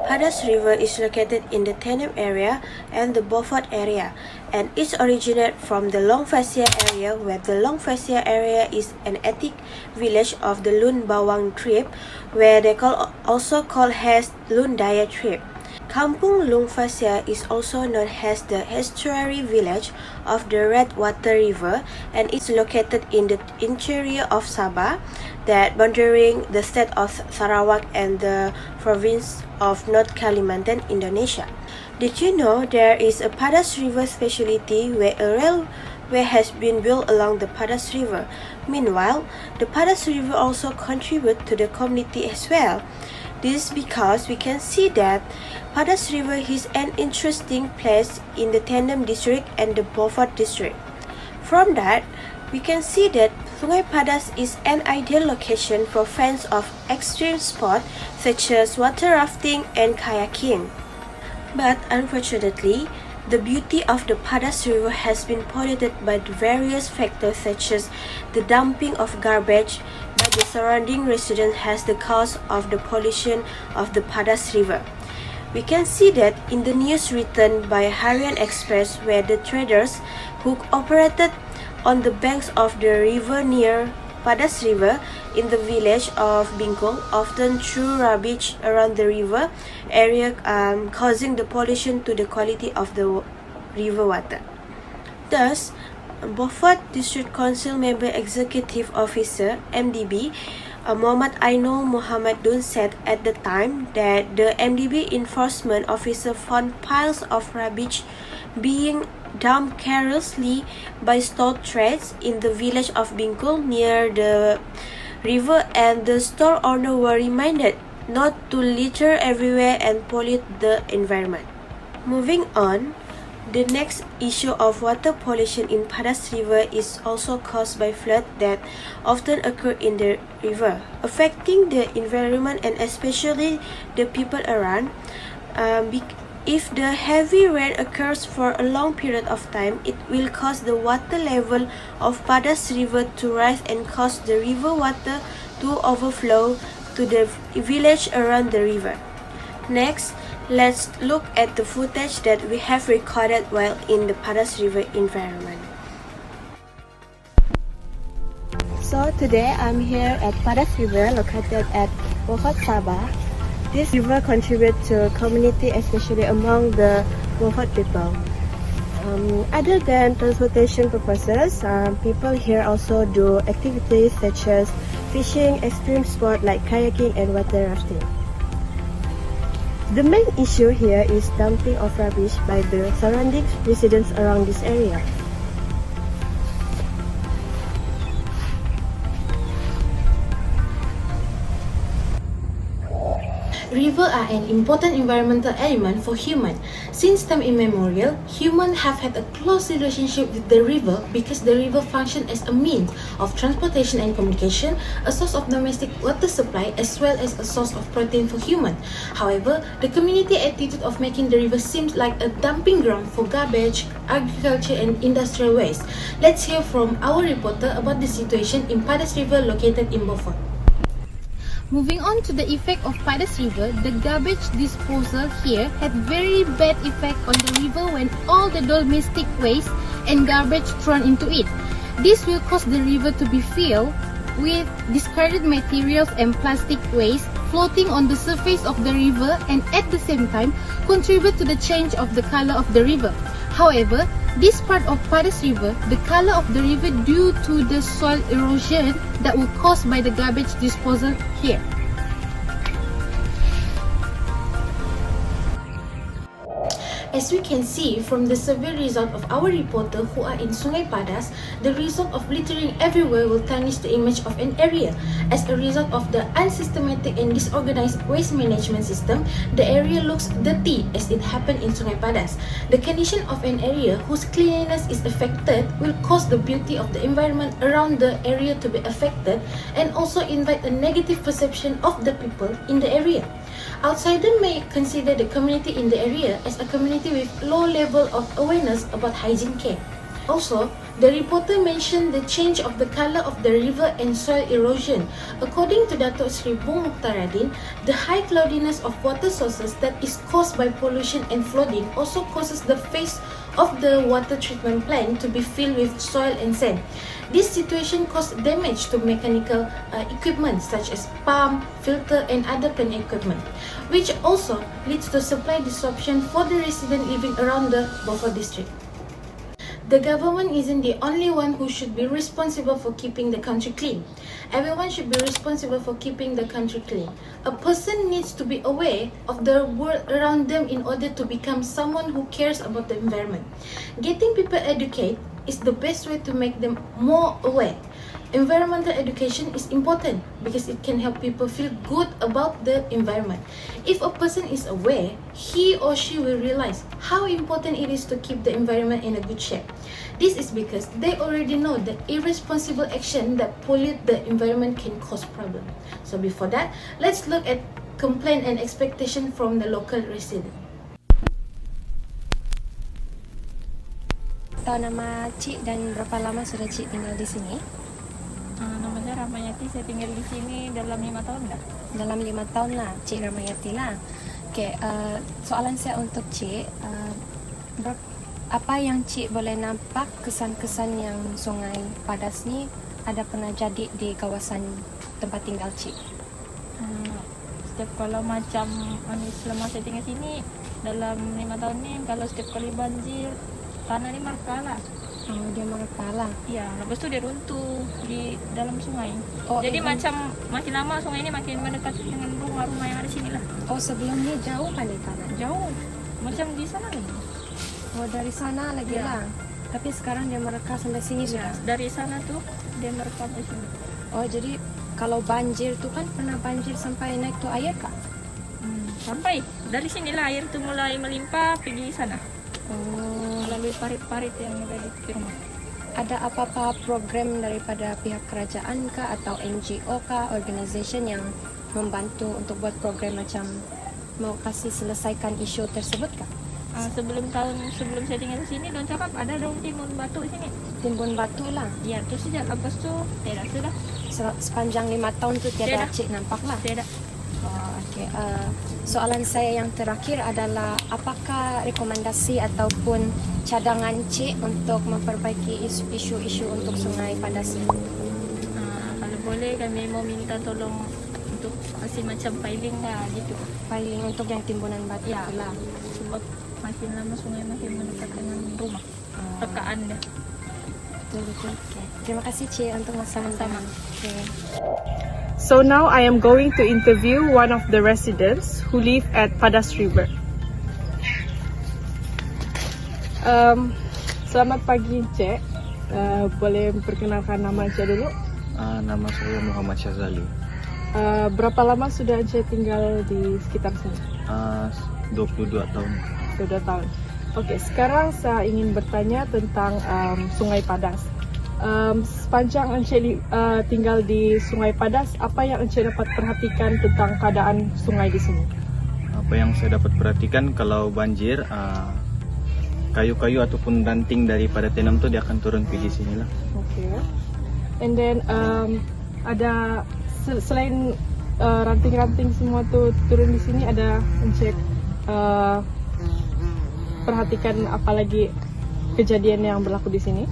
Padas River is located in the Tenem area and the Beaufort area, and it originates from the Long Fascia area, where the Long Fascia area is an ethnic village of the Lun Bawang tribe, where they also call as Lun Daya tribe. Kampung Long Fascia is also known as the estuary village of the Redwater River, and it's located in the interior of Sabah, that bordering the state of Sarawak and the province of North Kalimantan, Indonesia. Did you know there is a Padas River specialty where a railway has been built along the Padas River? Meanwhile, the Padas River also contributes to the community as well. This is because we can see that Padas River is an interesting place in the Tenem district and the Beaufort district. From that, we can see that Sungai Padas is an ideal location for fans of extreme sports such as water rafting and kayaking. But unfortunately, the beauty of the Padas River has been polluted by the various factors such as the dumping of garbage by the surrounding residents as the cause of the pollution of the Padas River. We can see that in the news written by Harian Express, where the traders who operated on the banks of the river near Padas River in the village of Bingkong often threw rubbish around the river area, causing the pollution to the quality of the river water. Thus, Beaufort District Council Member Executive Officer MDB Muhammad Ainul Muhammadun said at the time that the MDB enforcement officer found piles of rubbish being dumped carelessly by store trades in the village of Bingkong near the river, and the store owner were reminded not to litter everywhere and pollute the environment. Moving on, the next issue of water pollution in Padas River is also caused by floods that often occur in the river, affecting the environment and especially the people around. If the heavy rain occurs for a long period of time, it will cause the water level of Padas River to rise and cause the river water to overflow to the village around the river. Next, let's look at the footage that we have recorded while in the Padas River environment. So today I'm here at Padas River located at Beaufort, Sabah. This river contributes to community, especially among the Beaufort people. Other than transportation purposes, people here also do activities such as fishing, extreme sport like kayaking and water rafting. The main issue here is dumping of rubbish by the surrounding residents around this area. Rivers are an important environmental element for humans. Since time immemorial, humans have had a close relationship with the river because the river functions as a means of transportation and communication, a source of domestic water supply, as well as a source of protein for humans. However, the community attitude of making the river seems like a dumping ground for garbage, agriculture, and industrial waste. Let's hear from our reporter about the situation in Padas River located in Beaufort. Moving on to the effect of Padas River, the garbage disposal here had very bad effect on the river when all the domestic waste and garbage thrown into it. This will cause the river to be filled with discarded materials and plastic waste floating on the surface of the river, and at the same time contribute to the change of the color of the river. However, this part of Padas River, the color of the river due to the soil erosion that was caused by the garbage disposal here. As we can see from the survey result of our reporter who are in Sungai Padas, the result of littering everywhere will tarnish the image of an area. As a result of the unsystematic and disorganized waste management system, the area looks dirty as it happened in Sungai Padas. The condition of an area whose cleanliness is affected will cause the beauty of the environment around the area to be affected and also invite a negative perception of the people in the area. Outsiders may consider the community in the area as a community with low level of awareness about hygiene care. Also, the reporter mentioned the change of the color of the river and soil erosion. According to Datuk Sri Bung Mukhtaradin, the high cloudiness of water sources that is caused by pollution and flooding also causes the face of the water treatment plant to be filled with soil and sand. This situation caused damage to mechanical equipment such as pump, filter and other plant equipment, which also leads to supply disruption for the residents living around the Beaufort district. The government isn't the only one who should be responsible for keeping the country clean. Everyone should be responsible for keeping the country clean. A person needs to be aware of the world around them in order to become someone who cares about the environment. Getting people educated is the best way to make them more aware. Environmental education is important because it can help people feel good about the environment. If a person is aware, he or she will realize how important it is to keep the environment in a good shape. This is because they already know that irresponsible action that pollute the environment can cause problems. So before that, let's look at complaint and expectation from the local resident. Tahu nama Cik dan berapa lama sudah Cik tinggal di sini? Nama saya Ramayati, saya tinggal di sini dalam 5 tahun dah. Dalam 5 tahun lah, Cik Ramayati lah. Okay, soalan saya untuk Cik, apa yang Cik boleh nampak kesan-kesan yang Sungai Padas ni ada pernah jadi di kawasan tempat tinggal Cik? Setiap kalau macam selama saya tinggal sini dalam 5 tahun ni, kalau setiap kali banjir tanah ni mereka lah. Oh, dia mereka lah. Ya, lepas tu dia runtuh di dalam sungai. Oh, jadi macam makin lama sungai ni makin mendekat dengan rumah-rumah yang ada sini lah. Oh, sebelumnya jauh kan di tanah? Jauh, macam di sana lagi. Oh, dari sana lagi lah. Tapi sekarang dia mereka sampai sini sudah. Dari sana tu dia mereka sampai sini. Oh, jadi kalau banjir tu kan pernah banjir sampai naik tu air kah? Sampai dari sinilah air tu mulai melimpah pergi sana. Oh, Melalui parit-parit yang ada di rumah. ada apa-apa program daripada pihak kerajaan kah atau NGO kah, organisation yang membantu untuk buat program macam mau kasih selesaikan isu tersebut kah? Sebelum saya tinggal di sini, don cakap ada daun timun batu di sini. Timbun batu lah. Ya, tu sejak lepas tu tidak sudah. Sepanjang 5 tahun tu tiada Cik nampak lah. Tidak. Oh, okay. Soalan saya yang terakhir adalah apakah rekomendasi ataupun cadangan Cik untuk memperbaiki isu-isu untuk Sungai Padas ini? Kalau boleh kami mau minta tolong untuk kasih macam piling lah gitu. Piling untuk yang timbunan batu Ya, lah. sebab makin lama sungai makin mendekat dengan rumah. Tekaan dah. Betul-betul. Okay. Terima kasih Cik untuk masa-sama. Okay. So now I am going to interview one of the residents who live at Padas River. Selamat pagi Cik. Boleh memperkenalkan nama Cik dulu? Nama saya Muhammad Syazali. Berapa lama sudah Cik tinggal di sekitar sini? 22 tahun. 22 tahun. Okey, sekarang saya ingin bertanya tentang Sungai Padas. Sepanjang Encik tinggal di Sungai Padas, apa yang Encik dapat perhatikan tentang keadaan sungai di sini? Apa yang saya dapat perhatikan kalau banjir, kayu-kayu ataupun ranting daripada tanam tu dia akan turun pergi sini lah. Okay. And then ada selain ranting-ranting semua tu turun di sini, ada Encik perhatikan apa lagi kejadian yang berlaku di sini?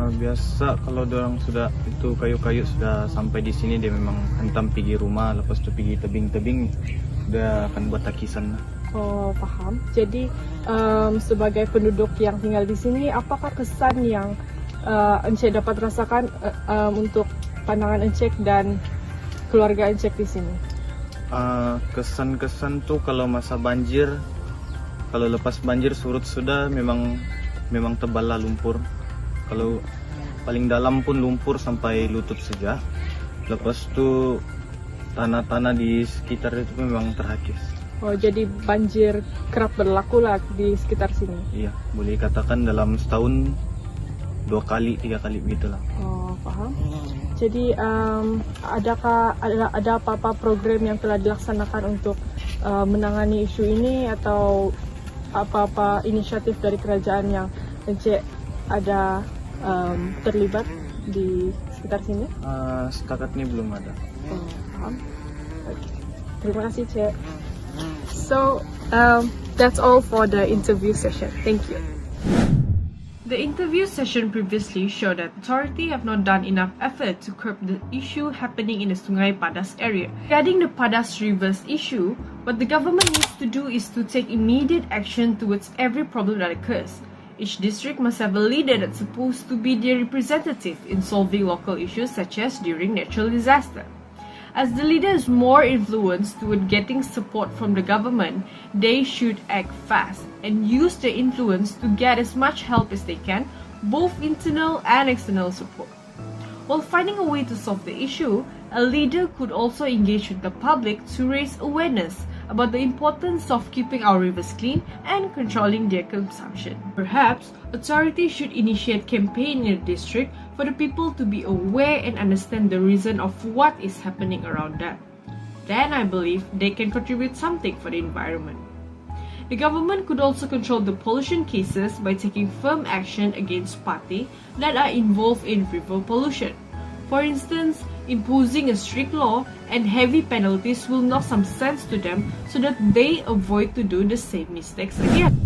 Biasa kalau orang sudah itu kayu-kayu sudah sampai di sini dia memang hentam pergi rumah, lepas tu pergi tebing-tebing dia akan buat takisan lah. Oh, faham. Jadi sebagai penduduk yang tinggal di sini, apakah kesan yang Encik dapat rasakan untuk pandangan Encik dan keluarga Encik di sini? Kesan-kesan tu kalau masa banjir, kalau lepas banjir surut sudah memang tebal lah lumpur. Kalau paling dalam pun lumpur sampai lutut saja. Lepas tu tanah-tanah di sekitar itu memang terhakis. Oh, jadi banjir kerap berlaku lah di sekitar sini. Iya, boleh katakan dalam setahun 2 kali 3 kali begitulah. Oh, faham. Jadi adakah ada apa-apa program yang telah dilaksanakan untuk menangani isu ini atau apa-apa inisiatif dari kerajaan yang Encik ada terlibat di sekitar sini? Setakat ini belum ada. Oh, faham. Okay. Terima kasih, Cik. So, that's all for the interview session. Thank you. The interview session previously showed that authority have not done enough effort to curb the issue happening in the Sungai Padas area. Regarding the Padas Rivers issue, what the government needs to do is to take immediate action towards every problem that occurs. Each district must have a leader that's supposed to be their representative in solving local issues such as during natural disaster. As the leader is more influenced toward getting support from the government, they should act fast and use their influence to get as much help as they can, both internal and external support. While finding a way to solve the issue, a leader could also engage with the public to raise awareness about the importance of keeping our rivers clean and controlling their consumption. Perhaps, authorities should initiate campaign in the district for the people to be aware and understand the reason of what is happening around them. Then I believe they can contribute something for the environment. The government could also control the pollution cases by taking firm action against parties that are involved in river pollution. For instance, imposing a strict law and heavy penalties will knock some sense to them so that they avoid to do the same mistakes again.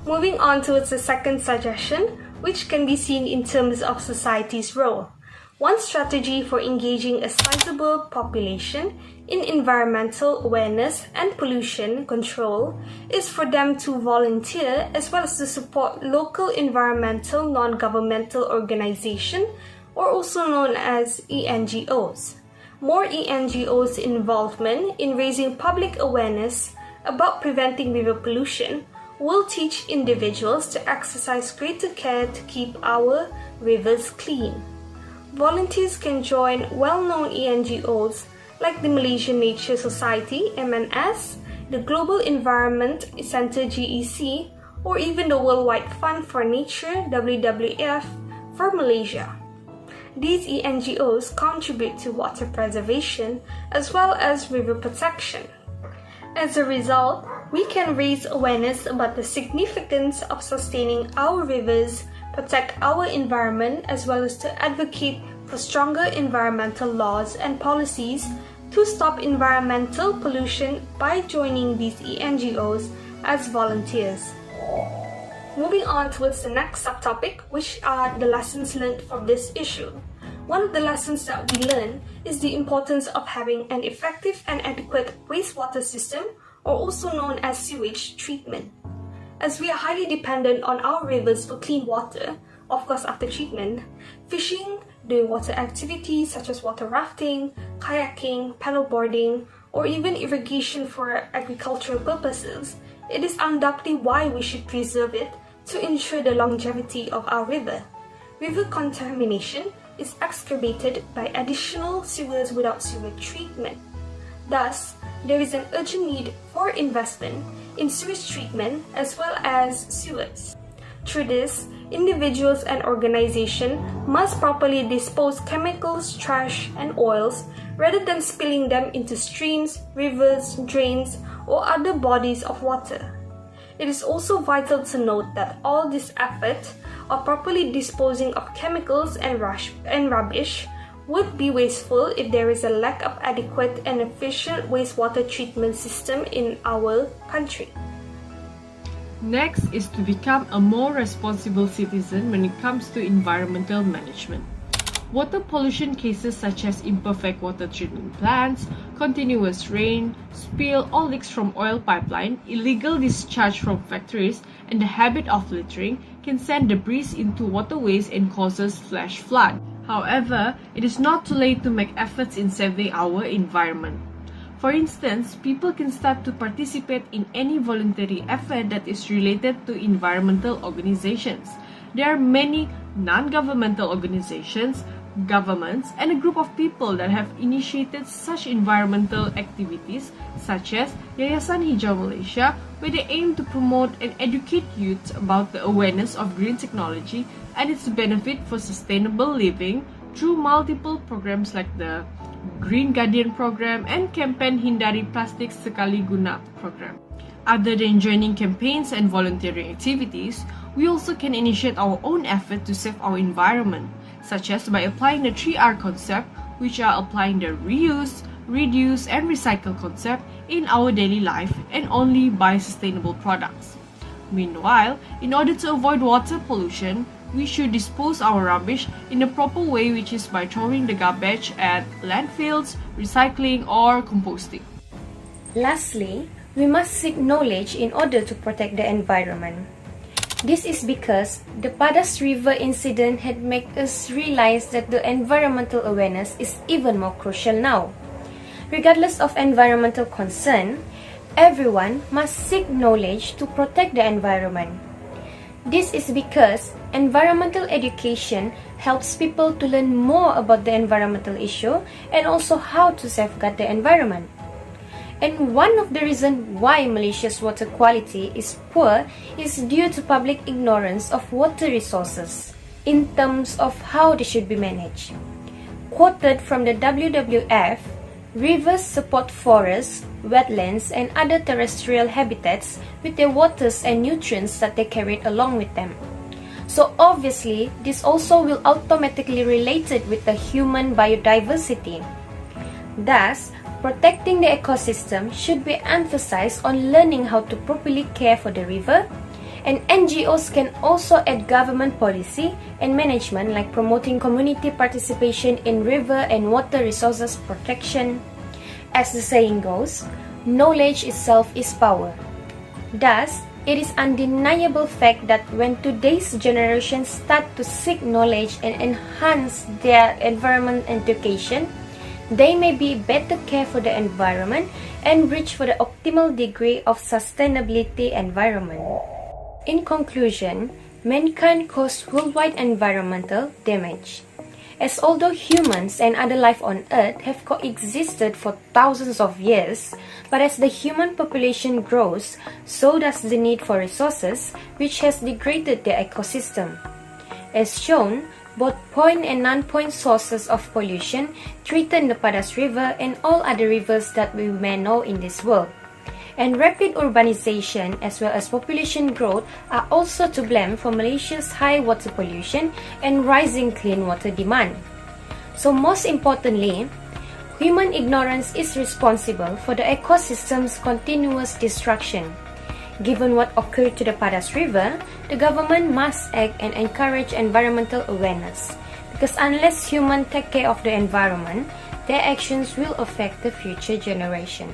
Moving on towards the second suggestion, which can be seen in terms of society's role. One strategy for engaging a sizable population in environmental awareness and pollution control is for them to volunteer as well as to support local environmental non-governmental organizations, or also known as ENGOs. More ENGOs' involvement in raising public awareness about preventing river pollution will teach individuals to exercise greater care to keep our rivers clean. Volunteers can join well-known ENGOs like the Malaysian Nature Society (MNS), the Global Environment Centre (GEC), or even the Worldwide Fund for Nature (WWF) for Malaysia. These ENGOs contribute to water preservation as well as river protection. As a result, we can raise awareness about the significance of sustaining our rivers, protect our environment, as well as to advocate for stronger environmental laws and policies to stop environmental pollution by joining these ENGOs as volunteers. Moving on towards the next subtopic, which are the lessons learned from this issue. One of the lessons that we learn is the importance of having an effective and adequate wastewater system, or also known as sewage treatment. As we are highly dependent on our rivers for clean water, of course after treatment, fishing, doing water activities such as water rafting, kayaking, paddleboarding, or even irrigation for agricultural purposes, it is undoubtedly why we should preserve it to ensure the longevity of our river. River contamination is exacerbated by additional sewers without sewer treatment. Thus, there is an urgent need for investment in sewage treatment as well as sewers. Through this, individuals and organizations must properly dispose chemicals, trash, and oils rather than spilling them into streams, rivers, drains, or other bodies of water. It is also vital to note that all this effort of properly disposing of chemicals and rubbish would be wasteful if there is a lack of adequate and efficient wastewater treatment system in our country. Next is to become a more responsible citizen when it comes to environmental management. Water pollution cases such as imperfect water treatment plants, continuous rain, spill or leaks from oil pipeline, illegal discharge from factories, and the habit of littering can send debris into waterways and causes flash flood. However, it is not too late to make efforts in saving our environment. For instance, people can start to participate in any voluntary effort that is related to environmental organizations. There are many non-governmental organizations, governments, and a group of people that have initiated such environmental activities such as Yayasan Hijau Malaysia, where they aim to promote and educate youth about the awareness of green technology and its benefit for sustainable living through multiple programs like the Green Guardian program and campaign Hindari Plastik Sekali Guna program. Other than joining campaigns and volunteering activities, we also can initiate our own effort to save our environment, such as by applying the 3R concept, which are applying the reuse, reduce, and recycle concept in our daily life and only buy sustainable products. Meanwhile, in order to avoid water pollution, we should dispose our rubbish in a proper way, which is by throwing the garbage at landfills, recycling, or composting. Lastly, we must seek knowledge in order to protect the environment. This is because the Padas River incident had made us realize that the environmental awareness is even more crucial now. Regardless of environmental concern, everyone must seek knowledge to protect the environment. This is because environmental education helps people to learn more about the environmental issue and also how to safeguard the environment. And one of the reasons why Malaysia's water quality is poor is due to public ignorance of water resources in terms of how they should be managed. Quoted from the WWF, rivers support forests, wetlands, and other terrestrial habitats with their waters and nutrients that they carry along with them. So obviously, this also will automatically relate it with the human biodiversity. Thus, protecting the ecosystem should be emphasized on learning how to properly care for the river, and NGOs can also add government policy and management like promoting community participation in river and water resources protection. As the saying goes, knowledge itself is power. Thus, it is undeniable fact that when today's generation start to seek knowledge and enhance their environment education, they may be better care for the environment and reach for the optimal degree of sustainability environment. In conclusion, mankind caused worldwide environmental damage. As although humans and other life on Earth have coexisted for thousands of years, but as the human population grows, so does the need for resources, which has degraded the ecosystem. As shown, both point and non-point sources of pollution threaten the Padas River and all other rivers that we may know in this world. And rapid urbanization as well as population growth are also to blame for Malaysia's high water pollution and rising clean water demand. So most importantly, human ignorance is responsible for the ecosystem's continuous destruction. Given what occurred to the Padas River, the government must act and encourage environmental awareness, because unless humans take care of the environment, their actions will affect the future generation.